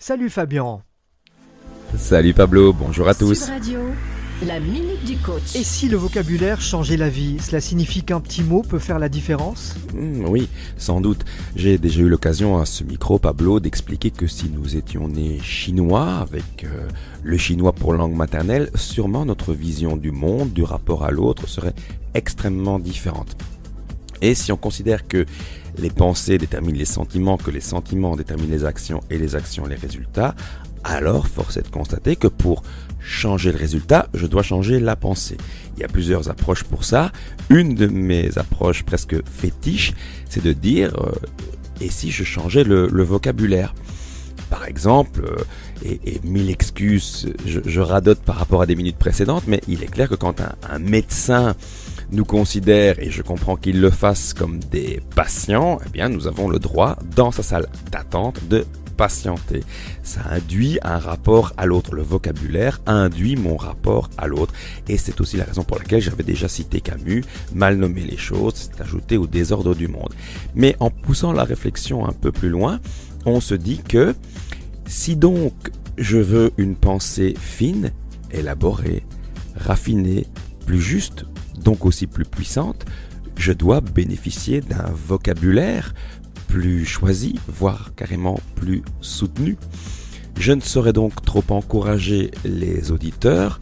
Salut Fabien. Salut Pablo, bonjour à tous. Sud Radio, la minute du coach. Et si le vocabulaire changeait la vie, cela signifie qu'un petit mot peut faire la différence ? Oui, sans doute. J'ai déjà eu l'occasion à ce micro, Pablo, d'expliquer que si nous étions nés chinois, avec le chinois pour langue maternelle, sûrement notre vision du monde, du rapport à l'autre, serait extrêmement différente. Et si on considère que les pensées déterminent les sentiments, que les sentiments déterminent les actions et les actions les résultats, alors force est de constater que pour changer le résultat, je dois changer la pensée. Il y a plusieurs approches pour ça. Une de mes approches presque fétiches, c'est de dire et si je changeais le vocabulaire ? Par exemple, et mille excuses, je radote par rapport à des minutes précédentes, mais il est clair que quand un médecin nous considère, et je comprends qu'il le fasse comme des patients, eh bien nous avons le droit, dans sa salle d'attente, de patienter. Ça induit un rapport à l'autre. Le vocabulaire induit mon rapport à l'autre. Et c'est aussi la raison pour laquelle j'avais déjà cité Camus, mal nommer les choses, c'est ajouter au désordre du monde. Mais en poussant la réflexion un peu plus loin, on se dit que si donc je veux une pensée fine, élaborée, raffinée, plus juste, donc aussi plus puissante, je dois bénéficier d'un vocabulaire plus choisi, voire carrément plus soutenu. Je ne saurais donc trop encourager les auditeurs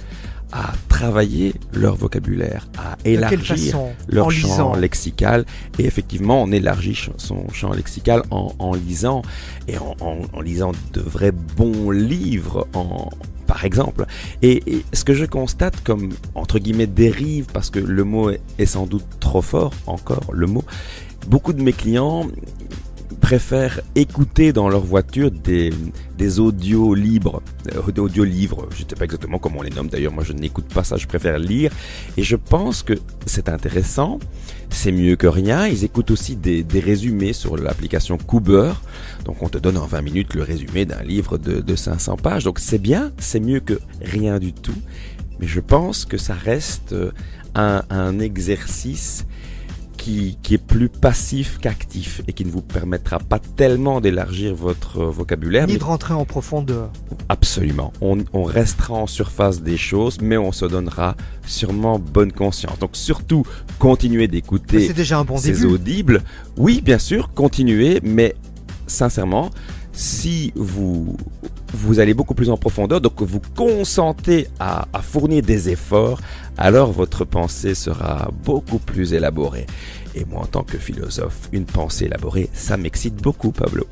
à travailler leur vocabulaire, à élargir leur champ lexical. Et effectivement, on élargit son champ lexical en lisant, et en lisant de vrais bons livres, par exemple. Et ce que je constate comme, entre guillemets, dérive, parce que le mot est sans doute trop fort, encore le mot, beaucoup de mes clients préfèrent écouter dans leur voiture des audios libres, audio-livres, je ne sais pas exactement comment on les nomme d'ailleurs, moi je n'écoute pas ça, je préfère lire, et je pense que c'est intéressant, c'est mieux que rien. Ils écoutent aussi des résumés sur l'application Cooper, donc on te donne en 20 minutes le résumé d'un livre de 500 pages, donc c'est bien, c'est mieux que rien du tout, mais je pense que ça reste un exercice qui est plus passif qu'actif et qui ne vous permettra pas tellement d'élargir votre vocabulaire. Ni de rentrer en profondeur. Absolument. On restera en surface des choses, mais on se donnera sûrement bonne conscience. Donc surtout, continuez d'écouter c'est déjà un bon ces début. audibles. Oui, bien sûr, continuez, mais sincèrement, si vous allez beaucoup plus en profondeur, donc vous consentez à fournir des efforts, alors votre pensée sera beaucoup plus élaborée. Et moi, en tant que philosophe, une pensée élaborée, ça m'excite beaucoup, Pablo.